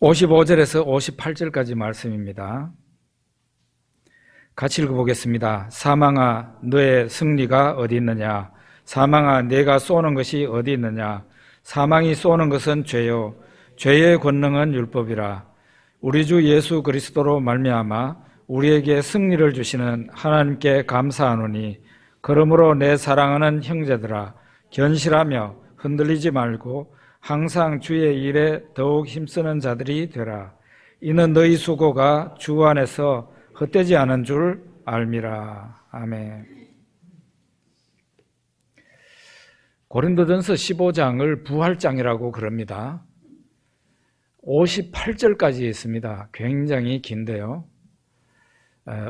55절에서 58절까지 말씀입니다. 같이 읽어보겠습니다. 사망아 너의 승리가 어디 있느냐? 사망아 내가 쏘는 것이 어디 있느냐? 사망이 쏘는 것은 죄요 죄의 권능은 율법이라. 우리 주 예수 그리스도로 말미암아 우리에게 승리를 주시는 하나님께 감사하노니 그러므로 내 사랑하는 형제들아 견실하며 흔들리지 말고 항상 주의 일에 더욱 힘쓰는 자들이 되라. 이는 너희 수고가 주 안에서 헛되지 않은 줄 알미라. 아멘. 고린도전서 15장을 부활장이라고 그럽니다. 58절까지 있습니다. 굉장히 긴데요.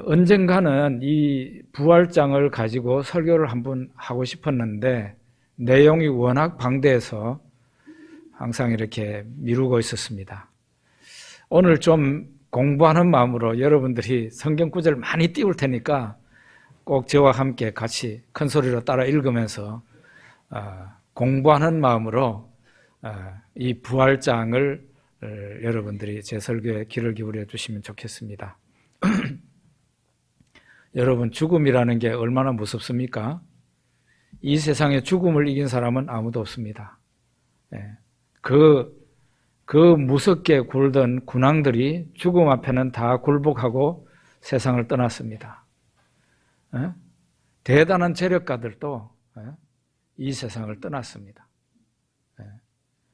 언젠가는 이 부활장을 가지고 설교를 한번 하고 싶었는데 내용이 워낙 방대해서 항상 이렇게 미루고 있었습니다. 오늘 좀 공부하는 마음으로 여러분들이 성경 구절 많이 띄울 테니까 꼭 저와 함께 같이 큰 소리로 따라 읽으면서 공부하는 마음으로 이 부활장을 여러분들이 제 설교에 귀를 기울여 주시면 좋겠습니다. 여러분, 죽음이라는 게 얼마나 무섭습니까? 이 세상에 죽음을 이긴 사람은 아무도 없습니다. 그 무섭게 굴던 군왕들이 죽음 앞에는 다 굴복하고 세상을 떠났습니다. 대단한 재력가들도 이 세상을 떠났습니다.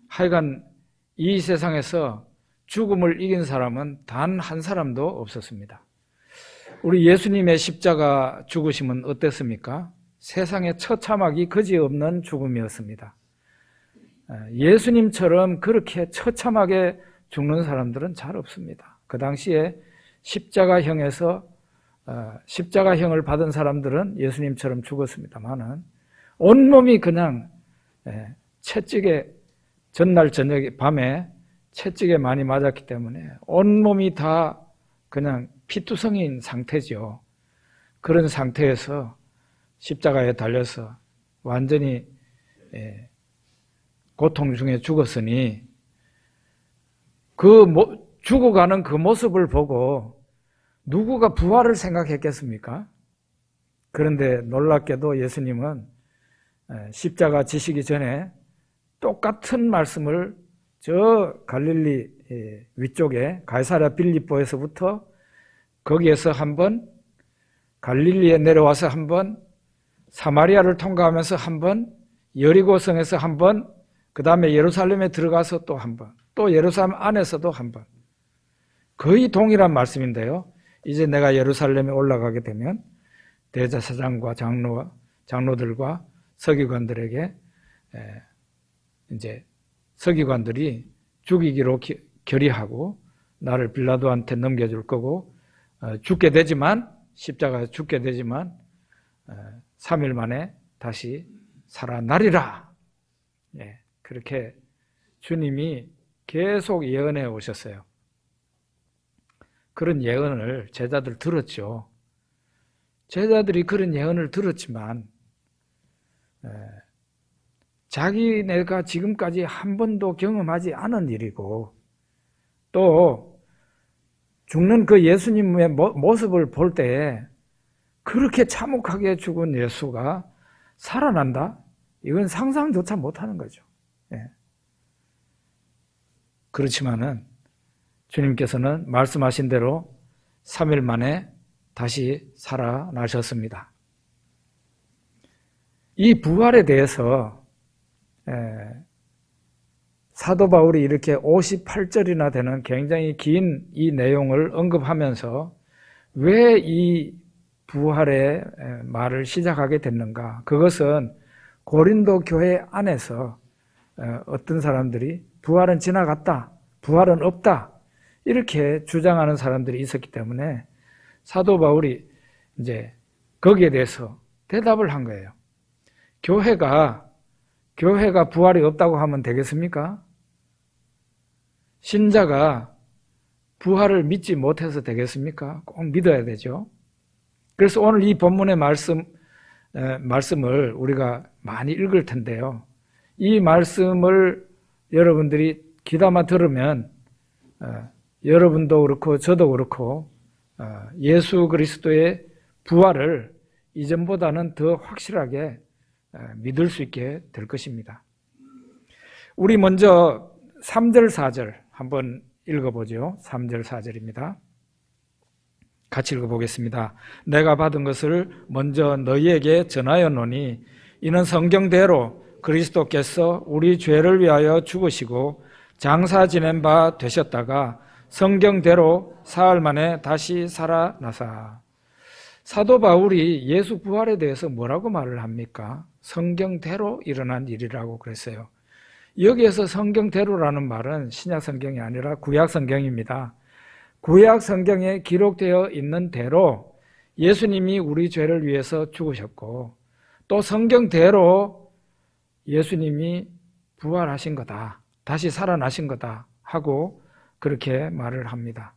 하여간 이 세상에서 죽음을 이긴 사람은 단 한 사람도 없었습니다. 우리 예수님의 십자가 죽으심은 어땠습니까? 세상에 처참하기 그지없는 죽음이었습니다. 예수님처럼 그렇게 처참하게 죽는 사람들은 잘 없습니다. 그 당시에 십자가형을 받은 사람들은 예수님처럼 죽었습니다만은 온몸이 그냥 채찍에 전날 저녁에 밤에 채찍에 많이 맞았기 때문에 온몸이 다 그냥 피투성이인 상태죠. 그런 상태에서 십자가에 달려서 완전히 고통 중에 죽었으니 죽어가는 그 모습을 보고 누구가 부활을 생각했겠습니까? 그런데 놀랍게도 예수님은 십자가 지시기 전에 똑같은 말씀을 저 갈릴리 위쪽에 가이사랴 빌립보에서부터 거기에서 한번 갈릴리에 내려와서 한번 사마리아를 통과하면서 한번 여리고성에서 한번 그 다음에 예루살렘에 들어가서 또 한 번, 또 예루살렘 안에서도 한 번. 거의 동일한 말씀인데요. 이제 내가 예루살렘에 올라가게 되면 대제사장과 장로들과 서기관들에게 이제 서기관들이 죽이기로 결의하고 나를 빌라도한테 넘겨줄 거고 죽게 되지만 십자가에 죽게 되지만 3일 만에 다시 살아나리라. 그렇게 주님이 계속 예언해 오셨어요. 그런 예언을 제자들 들었죠. 제자들이 그런 예언을 들었지만 자기네가 지금까지 한 번도 경험하지 않은 일이고 또 죽는 그 예수님의 모습을 볼 때 그렇게 참혹하게 죽은 예수가 살아난다? 이건 상상조차 못하는 거죠. 그렇지만은 주님께서는 말씀하신 대로 3일 만에 다시 살아나셨습니다. 이 부활에 대해서 사도 바울이 이렇게 58절이나 되는 굉장히 긴 이 내용을 언급하면서 왜 이 부활의 말을 시작하게 됐는가? 그것은 고린도 교회 안에서 어떤 사람들이 부활은 지나갔다, 부활은 없다 이렇게 주장하는 사람들이 있었기 때문에 사도 바울이 이제 거기에 대해서 대답을 한 거예요. 교회가 부활이 없다고 하면 되겠습니까? 신자가 부활을 믿지 못해서 되겠습니까? 꼭 믿어야 되죠. 그래서 오늘 이 본문의 말씀을 우리가 많이 읽을 텐데요. 이 말씀을 여러분들이 귀담아 들으면 여러분도 그렇고 저도 그렇고 예수 그리스도의 부활을 이전보다는 더 확실하게 믿을 수 있게 될 것입니다. 우리 먼저 3절 4절 한번 읽어보죠. 3절 4절입니다. 같이 읽어보겠습니다. 내가 받은 것을 먼저 너희에게 전하였노니 이는 성경대로 그리스도께서 우리 죄를 위하여 죽으시고 장사 지낸 바 되셨다가 성경대로 사흘 만에 다시 살아나사. 사도 바울이 예수 부활에 대해서 뭐라고 말을 합니까? 성경대로 일어난 일이라고 그랬어요. 여기에서 성경대로라는 말은 신약 성경이 아니라 구약 성경입니다. 구약 성경에 기록되어 있는 대로 예수님이 우리 죄를 위해서 죽으셨고 또 성경대로 예수님이 부활하신 거다, 다시 살아나신 거다 하고 그렇게 말을 합니다.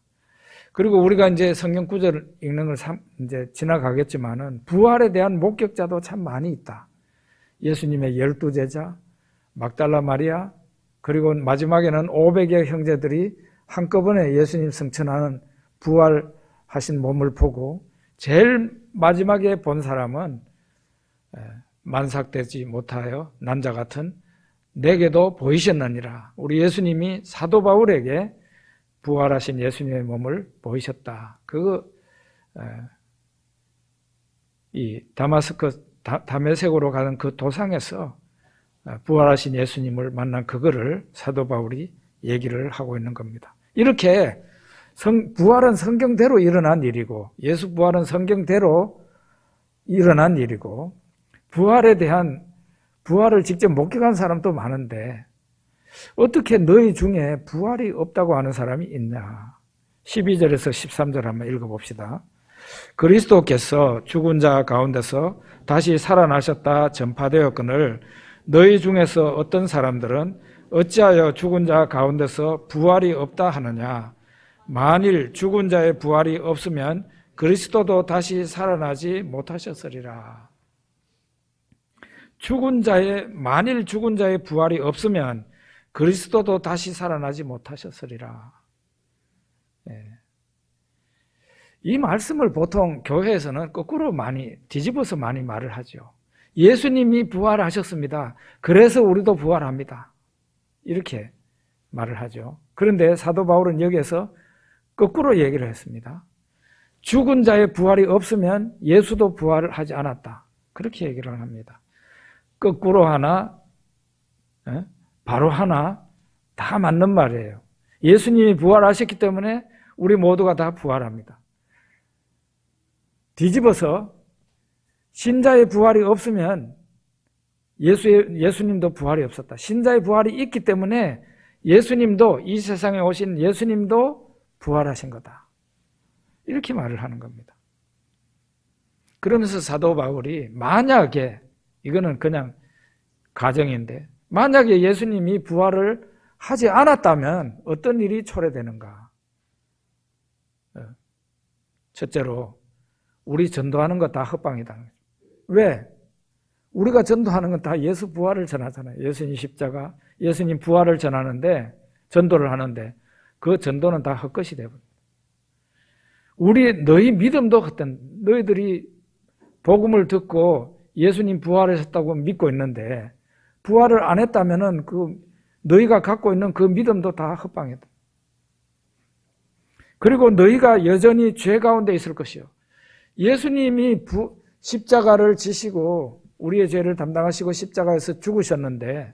그리고 우리가 이제 성경 구절 읽는 걸 이제 지나가겠지만은 부활에 대한 목격자도 참 많이 있다. 예수님의 12제자, 막달라 마리아, 그리고 마지막에는 500의 형제들이 한꺼번에 예수님 승천하는 부활하신 몸을 보고 제일 마지막에 본 사람은 만삭되지 못하여 난자 같은 내게도 보이셨느니라. 우리 예수님이 사도 바울에게 부활하신 예수님의 몸을 보이셨다. 이 다메섹으로 가는 그 도상에서 부활하신 예수님을 만난 그거를 사도 바울이 얘기를 하고 있는 겁니다. 이렇게 부활은 성경대로 일어난 일이고 예수 부활은 성경대로 일어난 일이고 부활을 직접 목격한 사람도 많은데 어떻게 너희 중에 부활이 없다고 하는 사람이 있냐? 12절에서 13절 한번 읽어봅시다. 그리스도께서 죽은 자 가운데서 다시 살아나셨다 전파되었거늘 너희 중에서 어떤 사람들은 어찌하여 죽은 자 가운데서 부활이 없다 하느냐? 만일 죽은 자의 부활이 없으면 그리스도도 다시 살아나지 못하셨으리라. 만일 죽은 자의 부활이 없으면 그리스도도 다시 살아나지 못하셨으리라. 이 말씀을 보통 교회에서는 거꾸로 뒤집어서 많이 말을 하죠. 예수님이 부활하셨습니다. 그래서 우리도 부활합니다. 이렇게 말을 하죠. 그런데 사도 바울은 여기에서 거꾸로 얘기를 했습니다. 죽은 자의 부활이 없으면 예수도 부활을 하지 않았다. 그렇게 얘기를 합니다. 거꾸로 하나, 바로 하나, 다 맞는 말이에요. 예수님이 부활하셨기 때문에 우리 모두가 다 부활합니다. 뒤집어서 신자의 부활이 없으면 예수님도 부활이 없었다. 신자의 부활이 있기 때문에 예수님도, 이 세상에 오신 예수님도 부활하신 거다. 이렇게 말을 하는 겁니다. 그러면서 사도 바울이 만약에, 이거는 그냥 가정인데, 만약에 예수님이 부활을 하지 않았다면 어떤 일이 초래되는가? 첫째로 우리 전도하는 거 다 헛방이다. 왜? 우리가 전도하는 건 다 예수 부활을 전하잖아요. 예수님 십자가, 예수님 부활을 전하는데, 전도를 하는데 그 전도는 다 헛것이 되버립니다. 너희 믿음도 헛된, 너희들이 복음을 듣고 예수님 부활하셨다고 믿고 있는데 부활을 안 했다면은 너희가 갖고 있는 그 믿음도 다 헛방이다. 그리고 너희가 여전히 죄 가운데 있을 것이요. 예수님이 십자가를 지시고 우리의 죄를 담당하시고 십자가에서 죽으셨는데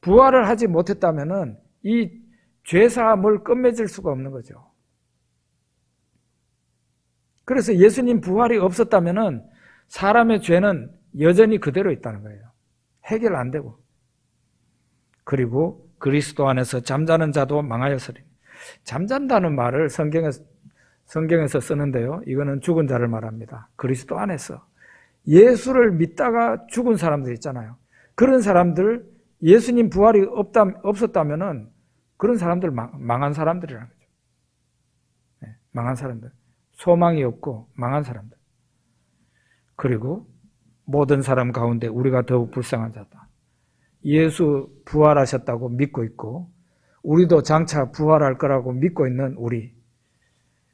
부활을 하지 못했다면은 이 죄사함을 끝맺을 수가 없는 거죠. 그래서 예수님 부활이 없었다면은 사람의 죄는 여전히 그대로 있다는 거예요. 해결 안 되고. 그리고 그리스도 안에서 잠자는 자도 망하였으리니. 잠잔다는 말을 성경에서 쓰는데요. 이거는 죽은 자를 말합니다. 그리스도 안에서. 예수를 믿다가 죽은 사람들 있잖아요. 그런 사람들, 예수님 부활이 없었다면은 그런 사람들 망한 사람들이라는 거죠. 네, 망한 사람들. 소망이 없고 망한 사람들. 그리고 모든 사람 가운데 우리가 더욱 불쌍한 자다. 예수 부활하셨다고 믿고 있고 우리도 장차 부활할 거라고 믿고 있는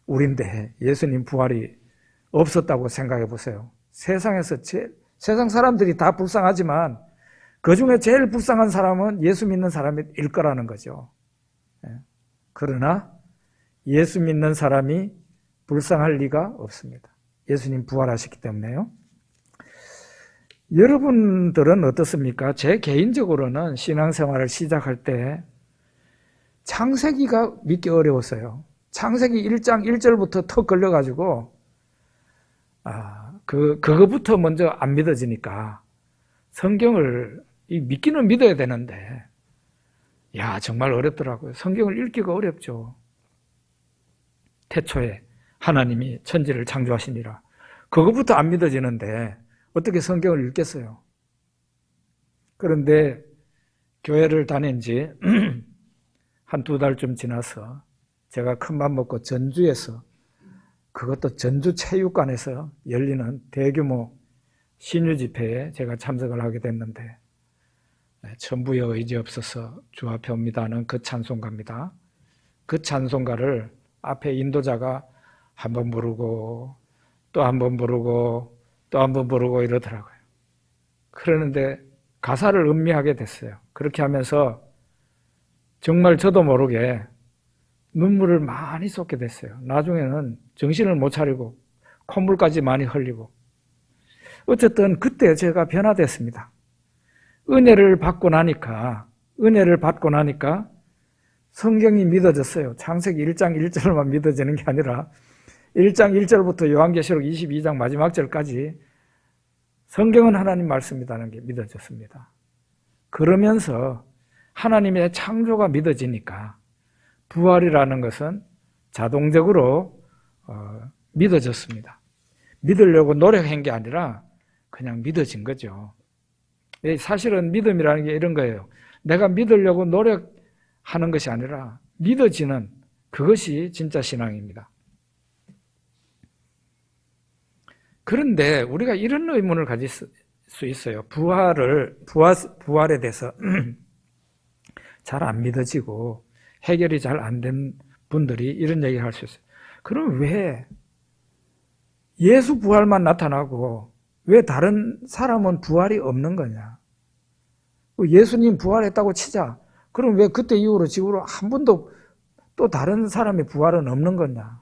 우리인데 예수님 부활이 없었다고 생각해 보세요. 세상 사람들이 다 불쌍하지만 그 중에 제일 불쌍한 사람은 예수 믿는 사람일 거라는 거죠. 그러나 예수 믿는 사람이 불쌍할 리가 없습니다. 예수님 부활하셨기 때문에요. 여러분들은 어떻습니까? 제 개인적으로는 신앙생활을 시작할 때 창세기가 믿기 어려웠어요. 창세기 1장 1절부터 턱 걸려가지고 그거부터 먼저 안 믿어지니까 성경을 믿기는 믿어야 되는데 정말 어렵더라고요. 성경을 읽기가 어렵죠. 태초에 하나님이 천지를 창조하시니라. 그거부터 안 믿어지는데 어떻게 성경을 읽겠어요? 그런데 교회를 다닌 지 한 2달쯤 지나서 제가 큰맘 먹고 전주에서, 그것도 전주 체육관에서 열리는 대규모 신유 집회에 제가 참석을 하게 됐는데 천부의 의지 없어서 주 앞에 옵니다는 그 찬송가입니다. 그 찬송가를 앞에 인도자가 한 번 부르고 또 한 번 부르고 또 한 번 부르고 이러더라고요. 그러는데 가사를 음미하게 됐어요. 그렇게 하면서 정말 저도 모르게 눈물을 많이 쏟게 됐어요. 나중에는 정신을 못 차리고 콧물까지 많이 흘리고. 어쨌든 그때 제가 변화됐습니다. 은혜를 받고 나니까 성경이 믿어졌어요. 창세기 1장 1절만 믿어지는 게 아니라 1장 1절부터 요한계시록 22장 마지막 절까지 성경은 하나님 말씀이라는 게 믿어졌습니다. 그러면서 하나님의 창조가 믿어지니까 부활이라는 것은 자동적으로 믿어졌습니다. 믿으려고 노력한 게 아니라 그냥 믿어진 거죠. 사실은 믿음이라는 게 이런 거예요. 내가 믿으려고 노력하는 것이 아니라 믿어지는 그것이 진짜 신앙입니다. 그런데 우리가 이런 의문을 가질 수 있어요. 부활에 대해서 잘 안 믿어지고 해결이 잘 안 된 분들이 이런 얘기를 할 수 있어요. 그럼 왜 예수 부활만 나타나고 왜 다른 사람은 부활이 없는 거냐? 예수님 부활했다고 치자. 그럼 왜 그때 이후로 지금으로 한 번도 또 다른 사람의 부활은 없는 거냐?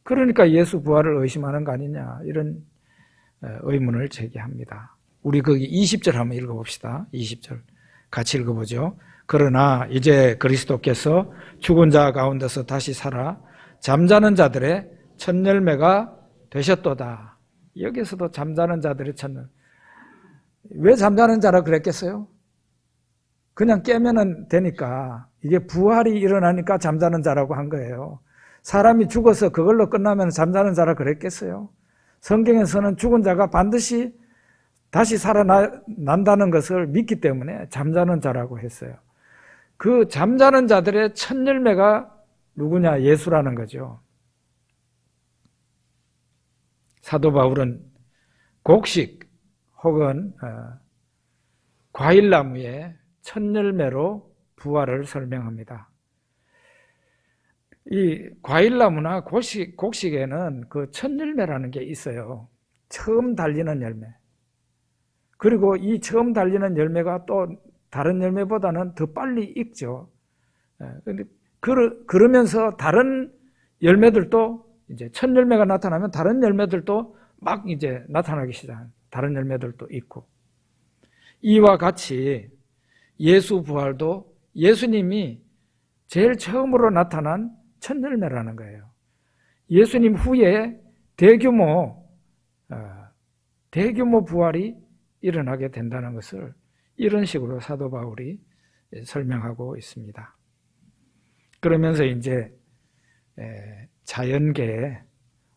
그러니까 예수 부활을 의심하는 거 아니냐? 이런 의문을 제기합니다. 우리 거기 20절 한번 읽어봅시다. 20절 같이 읽어보죠. 그러나 이제 그리스도께서 죽은 자 가운데서 다시 살아 잠자는 자들의 첫 열매가 되셨도다. 여기서도 잠자는 자들의 첫 열매. 왜 잠자는 자라 그랬겠어요? 그냥 깨면은 되니까, 이게 부활이 일어나니까 잠자는 자라고 한 거예요. 사람이 죽어서 그걸로 끝나면 잠자는 자라 그랬겠어요? 성경에서는 죽은 자가 반드시 다시 살아난다는 것을 믿기 때문에 잠자는 자라고 했어요. 그 잠자는 자들의 첫 열매가 누구냐? 예수라는 거죠. 사도 바울은 곡식 혹은 과일나무의 첫 열매로 부활을 설명합니다. 이 과일나무나 곡식에는 그 첫 열매라는 게 있어요. 처음 달리는 열매. 그리고 이 처음 달리는 열매가 또 다른 열매보다는 더 빨리 익죠. 그러면서 다른 열매들도 이제 첫 열매가 나타나면 다른 열매들도 막 이제 나타나기 시작합니다. 다른 열매들도 있고. 이와 같이 예수 부활도 예수님이 제일 처음으로 나타난 첫 열매라는 거예요. 예수님 후에 대규모 부활이 일어나게 된다는 것을 이런 식으로 사도 바울이 설명하고 있습니다. 그러면서 이제 자연계에,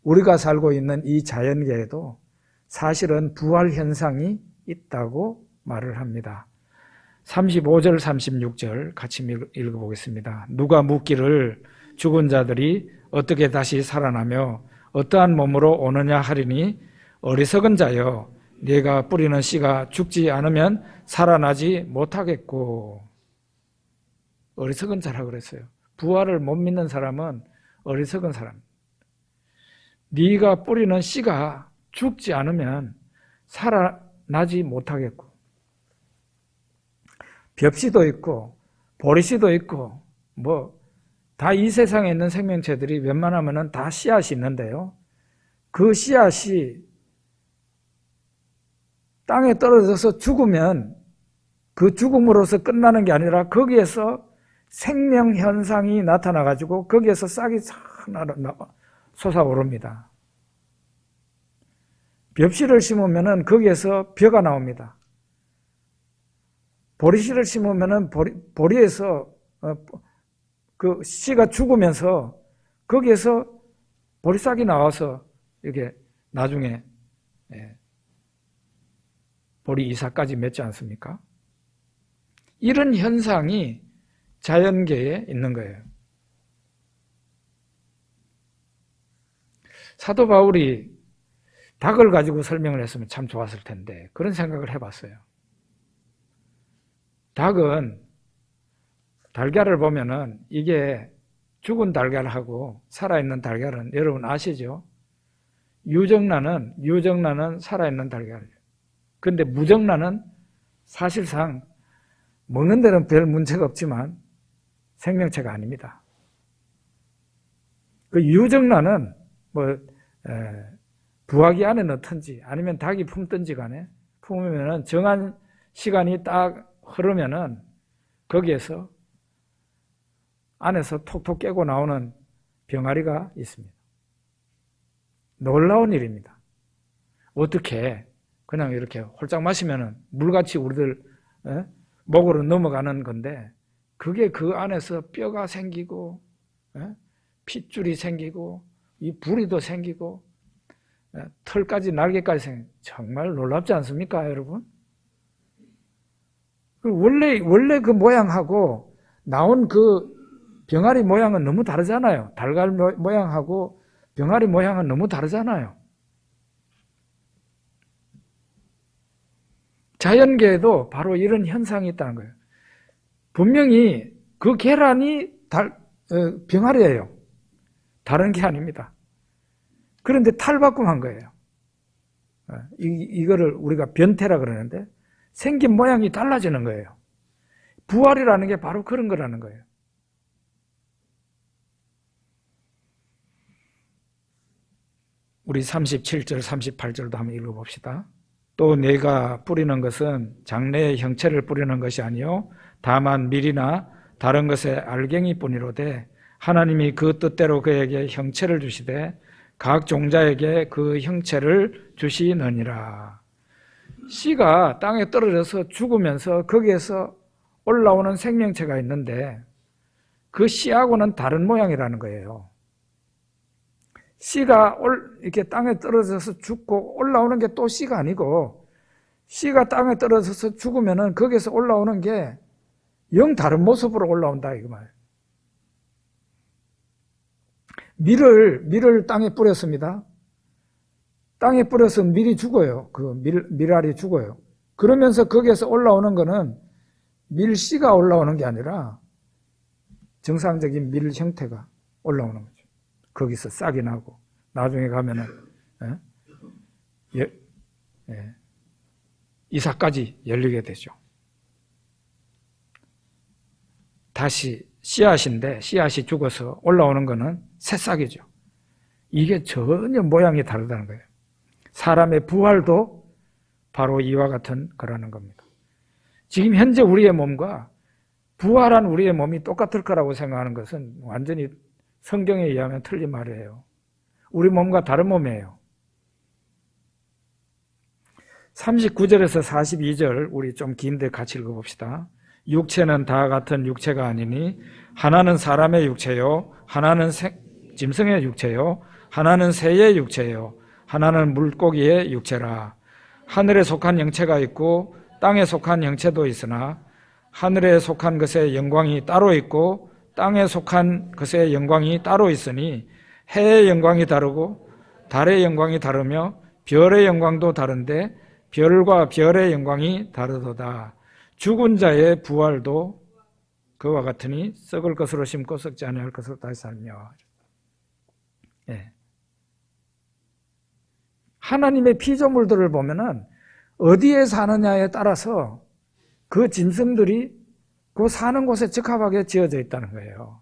우리가 살고 있는 이 자연계에도 사실은 부활 현상이 있다고 말을 합니다. 35절 36절 같이 읽어보겠습니다. 누가 묻기를 죽은 자들이 어떻게 다시 살아나며 어떠한 몸으로 오느냐 하리니 어리석은 자여 네가 뿌리는 씨가 죽지 않으면 살아나지 못하겠고. 어리석은 자라고 그랬어요. 부활을 못 믿는 사람은 어리석은 사람. 네가 뿌리는 씨가 죽지 않으면 살아나지 못하겠고, 벽씨도 있고 보리씨도 있고 다 이 세상에 있는 생명체들이 웬만하면 다 씨앗이 있는데요, 그 씨앗이 땅에 떨어져서 죽으면 그 죽음으로서 끝나는 게 아니라 거기에서 생명 현상이 나타나가지고 거기에서 싹이 솟아오릅니다. 벽씨를 심으면 거기에서 벼가 나옵니다. 보리씨를 심으면 보리에서 그 씨가 죽으면서 거기에서 보리싹이 나와서 이렇게 나중에 보리 이삭까지 맺지 않습니까? 이런 현상이 자연계에 있는 거예요. 사도 바울이 닭을 가지고 설명을 했으면 참 좋았을 텐데 그런 생각을 해봤어요. 닭은 달걀을 보면은 이게 죽은 달걀하고 살아있는 달걀은 여러분 아시죠? 유정란은 살아있는 달걀이에요. 근데 무정란은 사실상 먹는 데는 별 문제가 없지만 생명체가 아닙니다. 그 유정란은 부화기 안에 넣든지 아니면 닭이 품든지 간에 품으면은 정한 시간이 딱 흐르면은 거기에서 안에서 톡톡 깨고 나오는 병아리가 있습니다. 놀라운 일입니다. 어떻게 그냥 이렇게 홀짝 마시면은 물같이 우리들 목으로 넘어가는 건데 그게 그 안에서 뼈가 생기고 핏줄이 생기고 이 부리도 생기고 털까지 날개까지 생기고 정말 놀랍지 않습니까, 여러분? 원래 그 모양하고 나온 그 병아리 모양은 너무 다르잖아요. 달걀 모양하고 병아리 모양은 너무 다르잖아요. 자연계에도 바로 이런 현상이 있다는 거예요. 분명히 그 계란이 병아리예요. 다른 게 아닙니다. 그런데 탈바꿈한 거예요. 이거를 우리가 변태라 그러는데 생긴 모양이 달라지는 거예요. 부활이라는 게 바로 그런 거라는 거예요. 우리 37절, 38절도 한번 읽어봅시다. 또 내가 뿌리는 것은 장래의 형체를 뿌리는 것이 아니요 다만 밀이나 다른 것의 알갱이 뿐이로되 하나님이 그 뜻대로 그에게 형체를 주시되 각 종자에게 그 형체를 주시느니라. 씨가 땅에 떨어져서 죽으면서 거기에서 올라오는 생명체가 있는데 그 씨하고는 다른 모양이라는 거예요. 씨가 이렇게 땅에 떨어져서 죽고 올라오는 게 또 씨가 아니고 씨가 땅에 떨어져서 죽으면은 거기에서 올라오는 게 영 다른 모습으로 올라온다 이거 말이에요. 밀을 땅에 뿌렸습니다. 땅에 뿌려서 밀이 죽어요. 그 밀알이 죽어요. 그러면서 거기에서 올라오는 거는 밀씨가 올라오는 게 아니라 정상적인 밀 형태가 올라오는 거죠. 거기서 싹이 나고 나중에 가면은 이삭까지 열리게 되죠. 다시 씨앗인데 씨앗이 죽어서 올라오는 거는 새싹이죠. 이게 전혀 모양이 다르다는 거예요. 사람의 부활도 바로 이와 같은 거라는 겁니다. 지금 현재 우리의 몸과 부활한 우리의 몸이 똑같을 거라고 생각하는 것은 완전히 성경에 의하면 틀린 말이에요. 우리 몸과 다른 몸이에요. 39절에서 42절 우리 좀 긴데 같이 읽어봅시다. 육체는 다 같은 육체가 아니니 하나는 사람의 육체요 하나는 짐승의 육체요 하나는 새의 육체요 하나는 물고기의 육체라. 하늘에 속한 형체가 있고 땅에 속한 형체도 있으나 하늘에 속한 것의 영광이 따로 있고 땅에 속한 것의 영광이 따로 있으니 해의 영광이 다르고 달의 영광이 다르며 별의 영광도 다른데 별과 별의 영광이 다르도다. 죽은 자의 부활도 그와 같으니 썩을 것으로 심고 썩지 아니할 것으로 다시 살며. 예. 하나님의 피조물들을 보면은 어디에 사느냐에 따라서 그 짐승들이 그 사는 곳에 적합하게 지어져 있다는 거예요.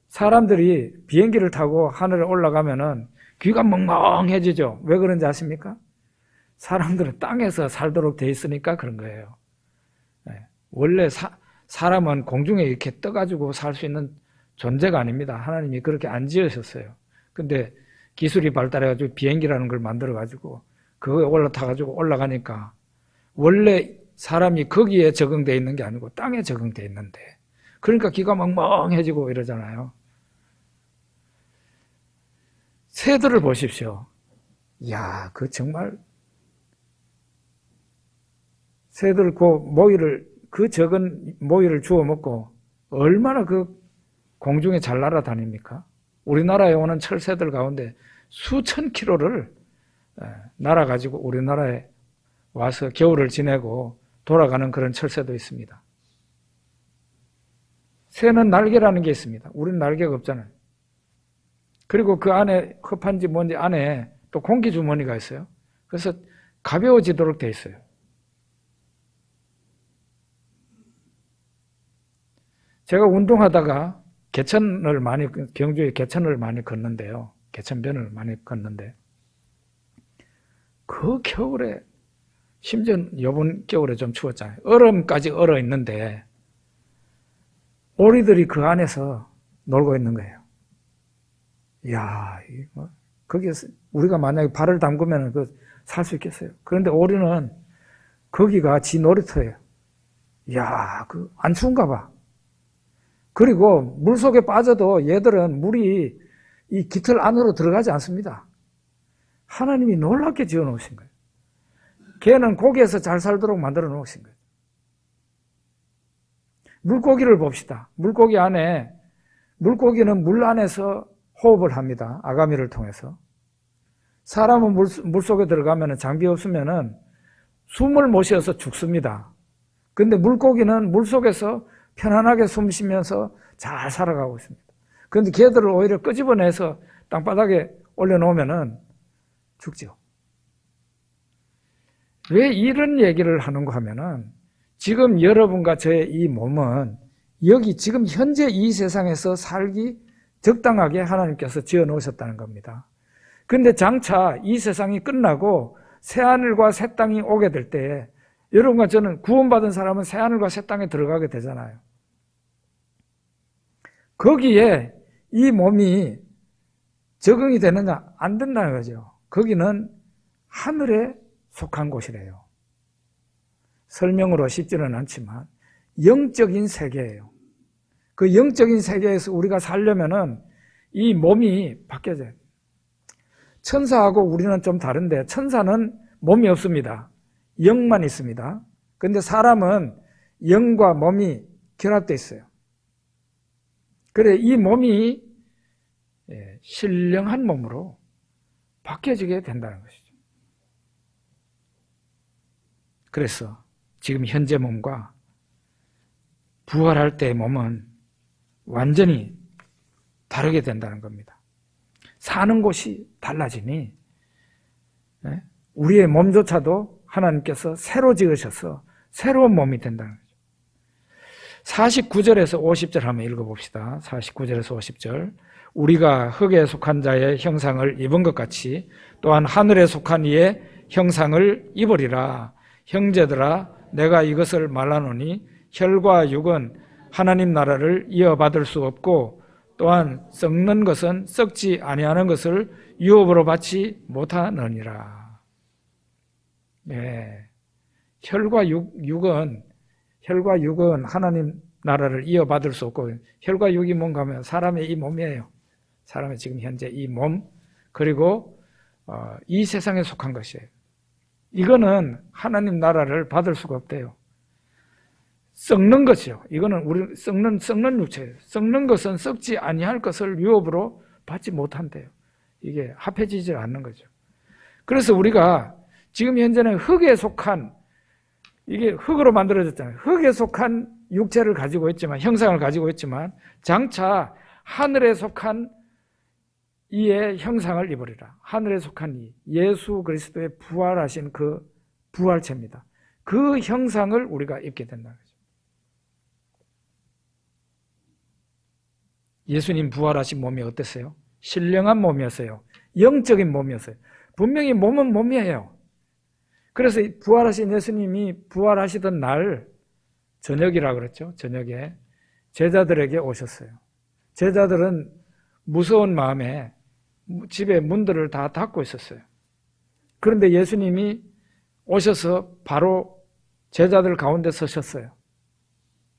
사람들이 비행기를 타고 하늘에 올라가면은 귀가 멍멍해지죠. 왜 그런지 아십니까? 사람들은 땅에서 살도록 돼 있으니까 그런 거예요. 원래 사람은 공중에 이렇게 떠가지고 살 수 있는 존재가 아닙니다. 하나님이 그렇게 안 지으셨어요. 근데 기술이 발달해가지고 비행기라는 걸 만들어가지고 그거에 올라타가지고 올라가니까 원래 사람이 거기에 적응되어 있는 게 아니고 땅에 적응되어 있는데 그러니까 귀가 멍멍해지고 이러잖아요. 새들을 보십시오. 이야, 그 정말 새들 그 적은 모이를 주워 먹고 얼마나 그 공중에 잘 날아다닙니까? 우리나라에 오는 철새들 가운데 수천 킬로를 날아가지고 우리나라에 와서 겨울을 지내고 돌아가는 그런 철새도 있습니다. 새는 날개라는 게 있습니다. 우리는 날개가 없잖아요. 그리고 그 안에 흡한지 뭔지 안에 또 공기 주머니가 있어요. 그래서 가벼워지도록 돼 있어요. 제가 운동하다가 경주에 개천을 많이 걷는데요. 개천변을 많이 걷는데 그 겨울에 심지어 이번 겨울에 좀 추웠잖아요. 얼음까지 얼어 있는데 오리들이 그 안에서 놀고 있는 거예요. 이야, 거기에서 우리가 만약에 발을 담그면 살 수 있겠어요. 그런데 오리는 거기가 지 놀이터예요. 이야, 안 추운가 봐. 그리고 물 속에 빠져도 얘들은 물이 이 깃털 안으로 들어가지 않습니다. 하나님이 놀랍게 지어 놓으신 거예요. 걔는 고기에서 잘 살도록 만들어 놓으신 거예요. 물고기를 봅시다. 물고기는 물 안에서 호흡을 합니다. 아가미를 통해서. 사람은 물 속에 들어가면 장비 없으면 숨을 못 쉬어서 죽습니다. 근데 물고기는 물 속에서 편안하게 숨 쉬면서 잘 살아가고 있습니다. 그런데 걔들을 오히려 끄집어내서 땅바닥에 올려놓으면 죽죠. 왜 이런 얘기를 하는가 하면은 지금 여러분과 저의 이 몸은 여기 지금 현재 이 세상에서 살기 적당하게 하나님께서 지어 놓으셨다는 겁니다. 그런데 장차 이 세상이 끝나고 새하늘과 새 땅이 오게 될 때 여러분과 저는 구원받은 사람은 새하늘과 새 땅에 들어가게 되잖아요. 거기에 이 몸이 적응이 되느냐? 안 된다는 거죠. 거기는 하늘에 속한 곳이래요. 설명으로 쉽지는 않지만 영적인 세계예요. 그 영적인 세계에서 우리가 살려면은 이 몸이 바뀌어져요. 천사하고 우리는 좀 다른데 천사는 몸이 없습니다. 영만 있습니다. 그런데 사람은 영과 몸이 결합되어 있어요. 그래 이 몸이 신령한 몸으로 바뀌어지게 된다는 것이죠. 그래서 지금 현재 몸과 부활할 때의 몸은 완전히 다르게 된다는 겁니다. 사는 곳이 달라지니 우리의 몸조차도 하나님께서 새로 지으셔서 새로운 몸이 된다는 거죠. 49절에서 50절 한번 읽어봅시다. 49절에서 50절. 우리가 흙에 속한 자의 형상을 입은 것 같이 또한 하늘에 속한 이의 형상을 입으리라. 형제들아 내가 이것을 말하노니 혈과 육은 하나님 나라를 이어받을 수 없고 또한 썩는 것은 썩지 아니하는 것을 유업으로 받지 못하느니라. 네. 혈과 육은 하나님 나라를 이어받을 수 없고 혈과 육이 뭔가 하면 사람의 이 몸이에요. 사람의 지금 현재 이 몸 그리고 이 세상에 속한 것이에요. 이거는 하나님 나라를 받을 수가 없대요. 썩는 것이요. 이거는 우리 썩는 육체예요. 썩는 것은 썩지 아니할 것을 유업으로 받지 못한대요. 이게 합해지지 않는 거죠. 그래서 우리가 지금 현재는 흙에 속한 이게 흙으로 만들어졌잖아요. 흙에 속한 육체를 가지고 있지만, 형상을 가지고 있지만 장차 하늘에 속한 이의 형상을 입으리라. 하늘에 속한 이, 예수 그리스도의 부활하신 그 부활체입니다. 그 형상을 우리가 입게 된다는 거죠. 예수님 부활하신 몸이 어땠어요? 신령한 몸이었어요. 영적인 몸이었어요. 분명히 몸은 몸이에요. 그래서 부활하신 예수님이 부활하시던 날 저녁이라 그랬죠. 저녁에 제자들에게 오셨어요. 제자들은 무서운 마음에 집의 문들을 다 닫고 있었어요. 그런데 예수님이 오셔서 바로 제자들 가운데 서셨어요.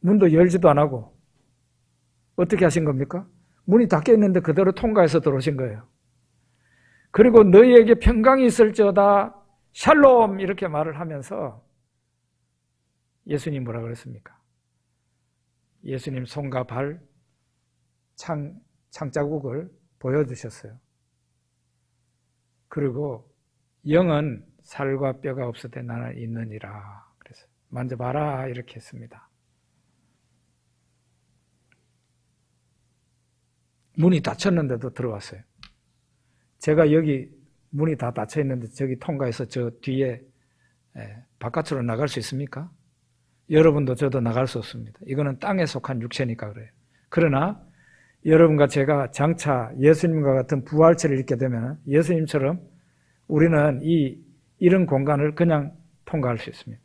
문도 열지도 안 하고. 어떻게 하신 겁니까? 문이 닫혀 있는데 그대로 통과해서 들어오신 거예요. 그리고 너희에게 평강이 있을지어다 샬롬 이렇게 말을 하면서 예수님 뭐라 그랬습니까? 예수님 손과 발 창자국을 보여주셨어요. 그리고 영은 살과 뼈가 없으되 나는 있느니라. 그래서 만져봐라 이렇게 했습니다. 문이 닫혔는데도 들어왔어요. 제가 여기 문이 다 닫혀 있는데 저기 통과해서 저 뒤에 바깥으로 나갈 수 있습니까? 여러분도 저도 나갈 수 없습니다. 이거는 땅에 속한 육체니까 그래요. 그러나 여러분과 제가 장차 예수님과 같은 부활체를 입게 되면 예수님처럼 우리는 이런 공간을 그냥 통과할 수 있습니다.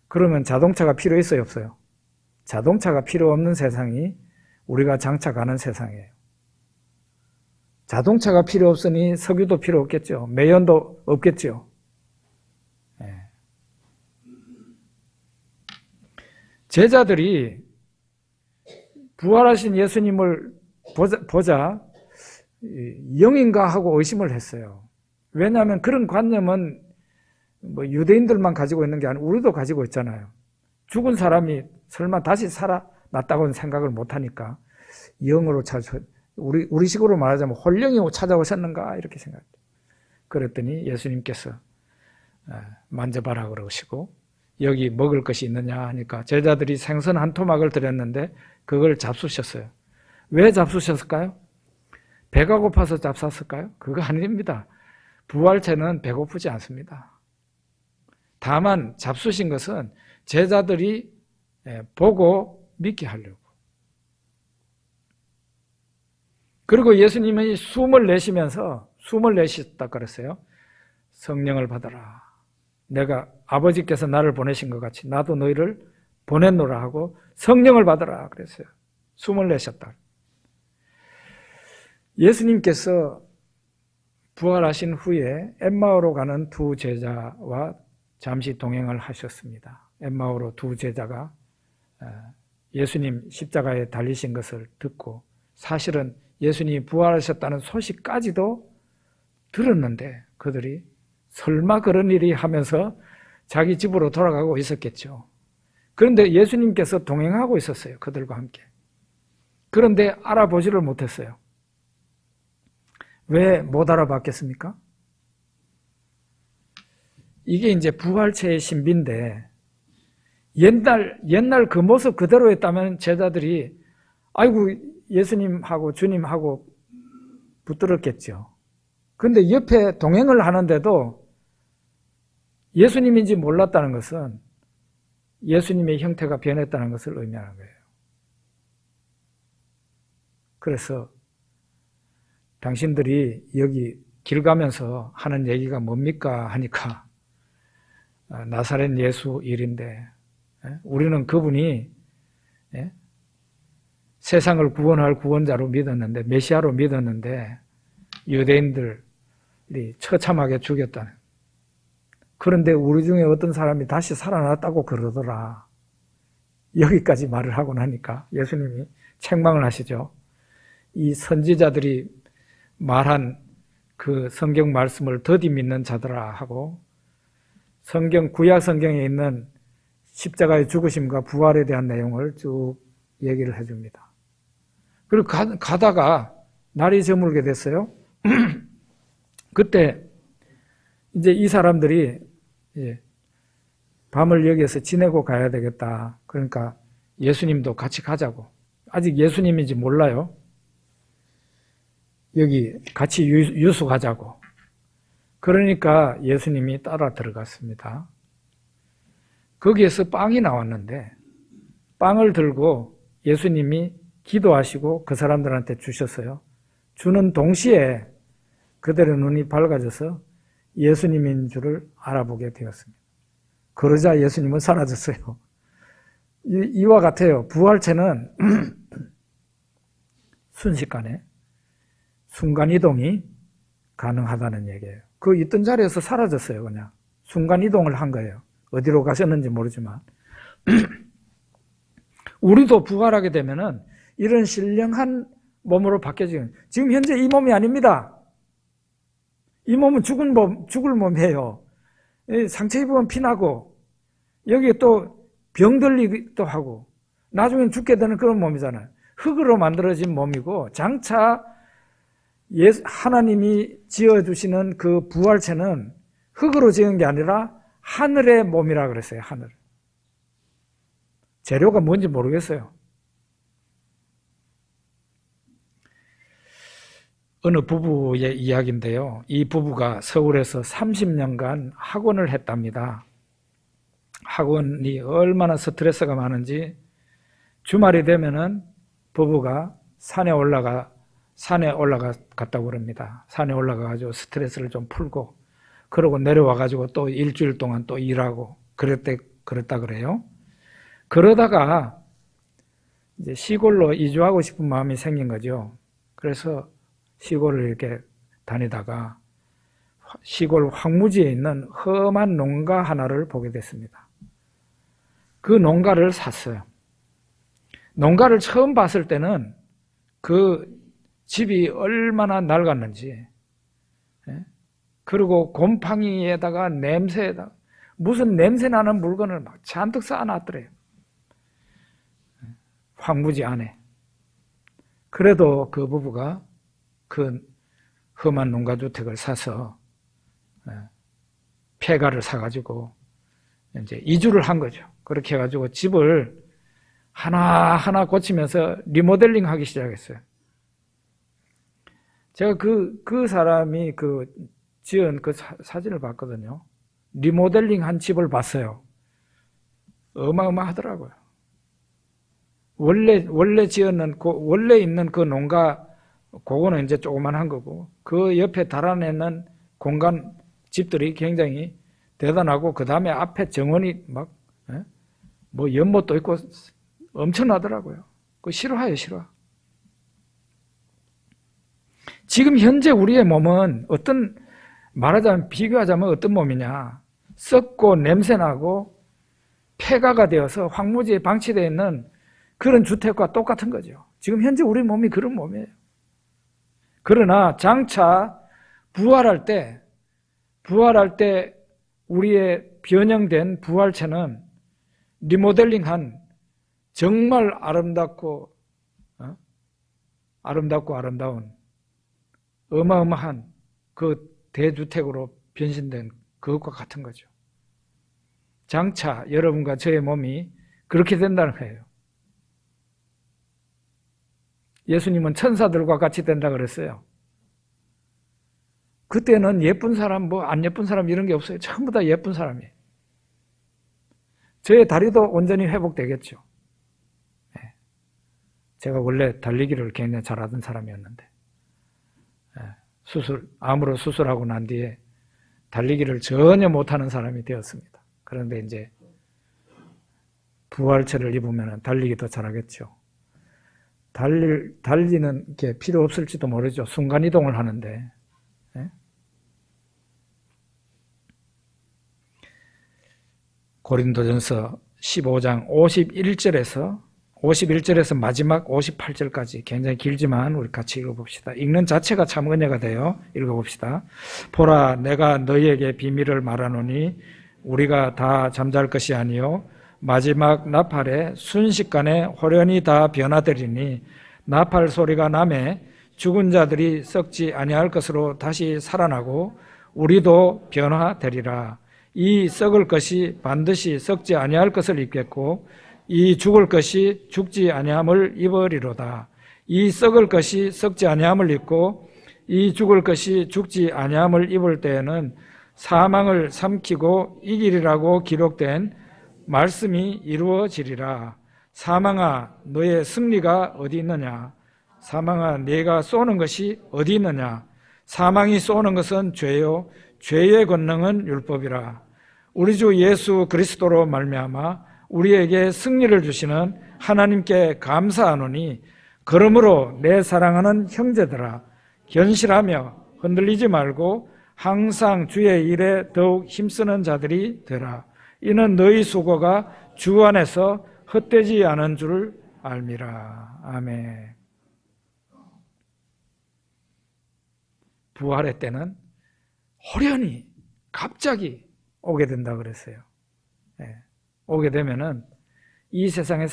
그러면 자동차가 필요 있어요, 없어요? 자동차가 필요 없는 세상이 우리가 장차 가는 세상이에요. 자동차가 필요 없으니 석유도 필요 없겠죠. 매연도 없겠죠. 제자들이 부활하신 예수님을 보자 영인가 하고 의심을 했어요. 왜냐하면 그런 관념은 뭐 유대인들만 가지고 있는 게 아니고 우리도 가지고 있잖아요. 죽은 사람이 설마 다시 살아났다고는 생각을 못하니까 영으로 우리식으로 말하자면 홀령이 찾아오셨는가 이렇게 생각해요. 그랬더니 예수님께서 만져봐라 그러시고 여기 먹을 것이 있느냐 하니까 제자들이 생선 한 토막을 드렸는데 그걸 잡수셨어요. 왜 잡수셨을까요? 배가 고파서 잡쌌을까요? 그거 아닙니다. 부활체는 배고프지 않습니다. 다만 잡수신 것은 제자들이 보고 믿게 하려고. 그리고 예수님이 숨을 내쉬었다 그랬어요. 성령을 받아라. 내가 아버지께서 나를 보내신 것 같이 나도 너희를 보냈노라 하고 성령을 받아라 그랬어요. 숨을 내셨다. 예수님께서 부활하신 후에 엠마오로 가는 두 제자와 잠시 동행을 하셨습니다. 엠마오로 두 제자가 예수님 십자가에 달리신 것을 듣고 사실은 예수님이 부활하셨다는 소식까지도 들었는데 그들이 설마 그런 일이 하면서 자기 집으로 돌아가고 있었겠죠. 그런데 예수님께서 동행하고 있었어요. 그들과 함께. 그런데 알아보지를 못했어요. 왜 못 알아봤겠습니까? 이게 이제 부활체의 신비인데 옛날 그 모습 그대로였다면 제자들이 아이고 예수님하고 주님하고 붙들었겠죠. 그런데 옆에 동행을 하는데도 예수님인지 몰랐다는 것은 예수님의 형태가 변했다는 것을 의미하는 거예요. 그래서 당신들이 여기 길 가면서 하는 얘기가 뭡니까 하니까 나사렛 예수 일인데 우리는 그분이 세상을 구원할 구원자로 믿었는데 메시아로 믿었는데 유대인들이 처참하게 죽였다는. 그런데 우리 중에 어떤 사람이 다시 살아났다고 그러더라. 여기까지 말을 하고 나니까 예수님이 책망을 하시죠. 이 선지자들이 말한 그 성경 말씀을 더디 믿는 자들아 하고 구약 성경에 있는 십자가의 죽으심과 부활에 대한 내용을 쭉 얘기를 해줍니다. 그리고 가다가 날이 저물게 됐어요. 그때 이제 이 사람들이 밤을 여기에서 지내고 가야 되겠다. 그러니까 예수님도 같이 가자고. 아직 예수님인지 몰라요. 여기 같이 유숙하자고. 그러니까 예수님이 따라 들어갔습니다. 거기에서 빵이 나왔는데 빵을 들고 예수님이 기도하시고 그 사람들한테 주셨어요. 주는 동시에 그들의 눈이 밝아져서 예수님인 줄을 알아보게 되었습니다. 그러자 예수님은 사라졌어요. 이와 같아요. 부활체는 순식간에 순간이동이 가능하다는 얘기예요. 그 있던 자리에서 사라졌어요. 그냥 순간이동을 한 거예요. 어디로 가셨는지 모르지만 우리도 부활하게 되면은 이런 신령한 몸으로 바뀌어지는, 지금 현재 이 몸이 아닙니다. 이 몸은 죽을 몸이에요. 상처 입으면 피나고 여기에 또 병들리기도 하고 나중엔 죽게 되는 그런 몸이잖아요. 흙으로 만들어진 몸이고 장차 하나님이 지어주시는 그 부활체는 흙으로 지은 게 아니라 하늘의 몸이라 그랬어요. 하늘. 재료가 뭔지 모르겠어요. 어느 부부의 이야기인데요. 이 부부가 서울에서 30년간 학원을 했답니다. 학원이 얼마나 스트레스가 많은지 주말이 되면은 부부가 산에 올라갔다고 그럽니다. 산에 올라가가지고 스트레스를 좀 풀고 그러고 내려와가지고 또 일주일 동안 또 일하고 그랬다 그래요. 그러다가 이제 시골로 이주하고 싶은 마음이 생긴 거죠. 그래서 시골을 이렇게 다니다가 시골 황무지에 있는 험한 농가 하나를 보게 됐습니다. 그 농가를 샀어요. 농가를 처음 봤을 때는 그 집이 얼마나 낡았는지, 그리고 곰팡이에다가 냄새에다가 무슨 냄새 나는 물건을 막 잔뜩 쌓아놨더래요. 황무지 안에. 그래도 그 부부가 그 험한 농가주택을 사서 폐가를 사가지고 이제 이주를 한 거죠. 그렇게 해가지고 집을 하나하나 고치면서 리모델링 하기 시작했어요. 제가 그 사람이 지은 그 사진을 봤거든요. 리모델링 한 집을 봤어요. 어마어마하더라고요. 원래 지었는, 원래 있는 그 농가, 그거는 이제 조그만한 거고, 그 옆에 달아내는 공간 집들이 굉장히 대단하고, 그 다음에 앞에 정원이 뭐 연못도 있고 엄청나더라고요. 그거 싫어해요, 싫어. 지금 현재 우리의 몸은 말하자면 비교하자면 어떤 몸이냐. 썩고 냄새나고 폐가가 되어서 황무지에 방치되어 있는 그런 주택과 똑같은 거죠. 지금 현재 우리 몸이 그런 몸이에요. 그러나 장차 부활할 때 우리의 변형된 부활체는 리모델링한 정말 아름다운 어마어마한 그 대주택으로 변신된 그것과 같은 거죠. 장차 여러분과 저의 몸이 그렇게 된다는 거예요. 예수님은 천사들과 같이 된다 그랬어요. 그때는 예쁜 사람, 안 예쁜 사람 이런 게 없어요. 전부 다 예쁜 사람이에요. 저의 다리도 온전히 회복되겠죠. 제가 원래 달리기를 굉장히 잘하던 사람이었는데 암으로 수술하고 난 뒤에 달리기를 전혀 못하는 사람이 되었습니다. 그런데 이제 부활체를 입으면 달리기도 잘하겠죠. 달리는 게 필요 없을지도 모르죠. 순간이동을 하는데. 고린도전서 15장 51절에서 마지막 58절까지 굉장히 길지만 우리 같이 읽어봅시다. 읽는 자체가 참 은혜가 돼요. 읽어봅시다. 보라, 내가 너희에게 비밀을 말하노니 우리가 다 잠잘 것이 아니요 마지막 나팔에 순식간에 호련히 다 변화되리니 나팔 소리가 나매 죽은 자들이 썩지 아니할 것으로 다시 살아나고 우리도 변화되리라. 이 썩을 것이 반드시 썩지 아니할 것을 입겠고 이 죽을 것이 죽지 아니함을 입으리로다. 이 썩을 것이 썩지 아니함을 입고 이 죽을 것이 죽지 아니함을 입을 때에는 사망을 삼키고 이기리라고 기록된 말씀이 이루어지리라. 사망아 너의 승리가 어디 있느냐? 사망아 네가 쏘는 것이 어디 있느냐? 사망이 쏘는 것은 죄요 죄의 권능은 율법이라. 우리 주 예수 그리스도로 말미암아 우리에게 승리를 주시는 하나님께 감사하노니 그러므로 내 사랑하는 형제들아 견실하며 흔들리지 말고 항상 주의 일에 더욱 힘쓰는 자들이 되라. 이는 너희 수고가 주 안에서 헛되지 않은 줄 알미라. 아멘. 부활의 때는 호련히 갑자기 오게 된다 그랬어요. 오게 되면은 이 세상에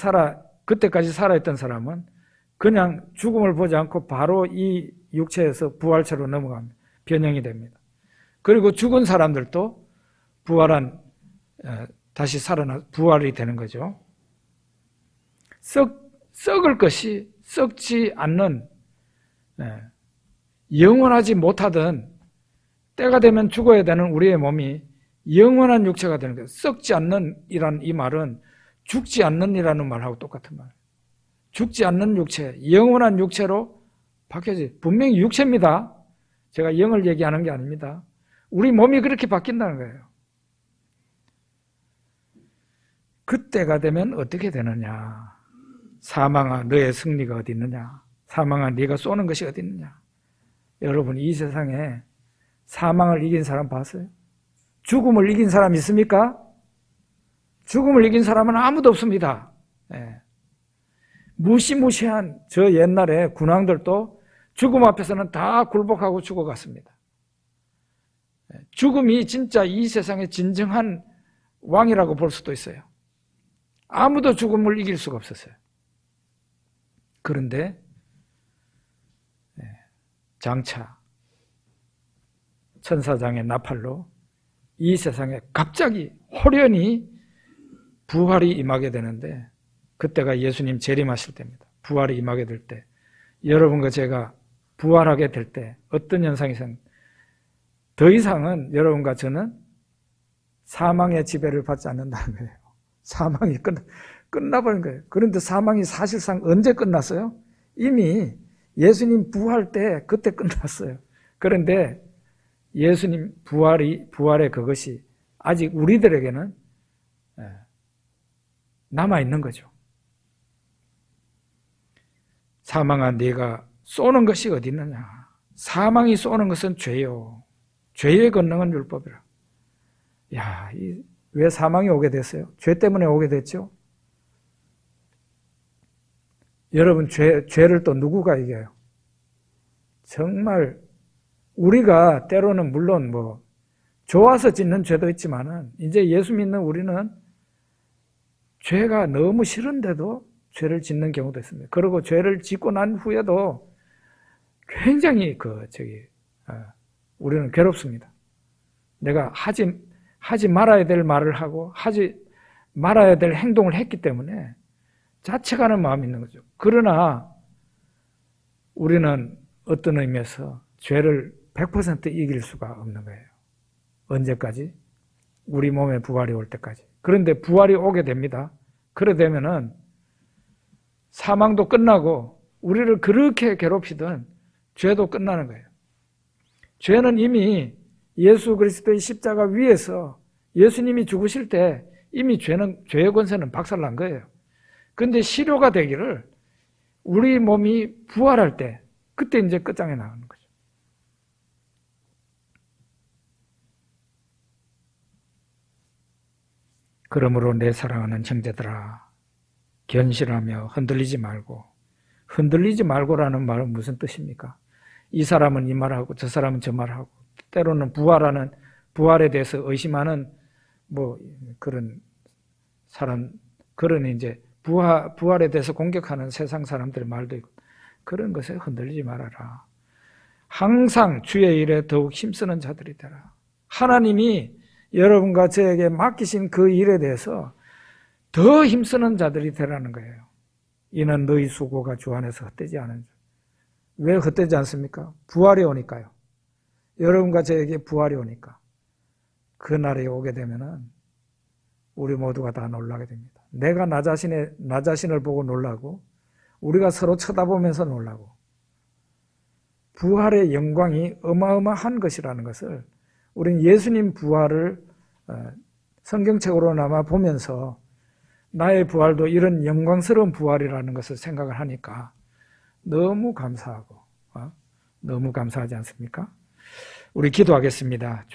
그때까지 살아있던 사람은 그냥 죽음을 보지 않고 바로 이 육체에서 부활체로 넘어갑니다. 변형이 됩니다. 그리고 죽은 사람들도 다시 부활이 되는 거죠. 썩을 것이 썩지 않는, 영원하지 못하던 때가 되면 죽어야 되는 우리의 몸이 영원한 육체가 되는 거예요. 썩지 않는 이란 이 말은 죽지 않는 이라는 말하고 똑같은 말. 죽지 않는 육체, 영원한 육체로 바뀌어지. 분명히 육체입니다. 제가 영을 얘기하는 게 아닙니다. 우리 몸이 그렇게 바뀐다는 거예요. 그때가 되면 어떻게 되느냐? 사망아 너의 승리가 어디 있느냐? 사망아 네가 쏘는 것이 어디 있느냐? 여러분 이 세상에 사망을 이긴 사람 봤어요? 죽음을 이긴 사람 있습니까? 죽음을 이긴 사람은 아무도 없습니다. 무시무시한 저 옛날에 군왕들도 죽음 앞에서는 다 굴복하고 죽어갔습니다. 죽음이 진짜 이 세상의 진정한 왕이라고 볼 수도 있어요. 아무도 죽음을 이길 수가 없었어요. 그런데 장차 천사장의 나팔로 이 세상에 갑자기 호련히 부활이 임하게 되는데 그때가 예수님 재림하실 때입니다. 부활이 임하게 될 때 여러분과 제가 부활하게 될 때 어떤 현상이 더 이상은 여러분과 저는 사망의 지배를 받지 않는다는 거예요. 사망이 끝나버린 거예요. 그런데 사망이 사실상 언제 끝났어요? 이미 예수님 부활 때 그때 끝났어요. 그런데 예수님 부활의 그것이 아직 우리들에게는 남아있는 거죠. 사망아 네가 쏘는 것이 어디 있느냐? 사망이 쏘는 것은 죄요. 죄의 권능은 율법이라. 왜 사망이 오게 됐어요? 죄 때문에 오게 됐죠? 여러분 죄를 또 누구가 이겨요? 정말 우리가 때로는 물론 좋아서 짓는 죄도 있지만은 이제 예수 믿는 우리는 죄가 너무 싫은데도 죄를 짓는 경우도 있습니다. 그리고 죄를 짓고 난 후에도 굉장히 우리는 괴롭습니다. 내가 하지 말아야 될 말을 하고 하지 말아야 될 행동을 했기 때문에 자책하는 마음이 있는 거죠. 그러나 우리는 어떤 의미에서 죄를 100% 이길 수가 없는 거예요. 언제까지? 우리 몸에 부활이 올 때까지. 그런데 부활이 오게 됩니다. 그래 되면은 사망도 끝나고 우리를 그렇게 괴롭히던 죄도 끝나는 거예요. 죄는 이미 예수 그리스도의 십자가 위에서 예수님이 죽으실 때 이미 죄의 권세는 박살난 거예요. 그런데 시료가 되기를 우리 몸이 부활할 때 그때 이제 끝장에 나가는 거죠. 그러므로 내 사랑하는 형제들아 견실하며 흔들리지 말고라는 말은 무슨 뜻입니까? 이 사람은 이 말하고 저 사람은 저 말하고 때로는 부활에 대해서 의심하는 그런 사람, 그런 이제 부활에 대해서 공격하는 세상 사람들의 말도 있고 그런 것에 흔들리지 말아라. 항상 주의 일에 더욱 힘쓰는 자들이 되라. 하나님이 여러분과 저에게 맡기신 그 일에 대해서 더 힘쓰는 자들이 되라는 거예요. 이는 너희 수고가 주 안에서 헛되지 않은 줄. 왜 헛되지 않습니까? 부활이 오니까요. 여러분과 저에게 부활이 오니까. 그 날이 오게 되면은 우리 모두가 다 놀라게 됩니다. 내가 나 자신을 보고 놀라고, 우리가 서로 쳐다보면서 놀라고, 부활의 영광이 어마어마한 것이라는 것을 우리는 예수님 부활을 성경책으로나마 보면서 나의 부활도 이런 영광스러운 부활이라는 것을 생각을 하니까 너무 감사하고 너무 감사하지 않습니까? 우리 기도하겠습니다.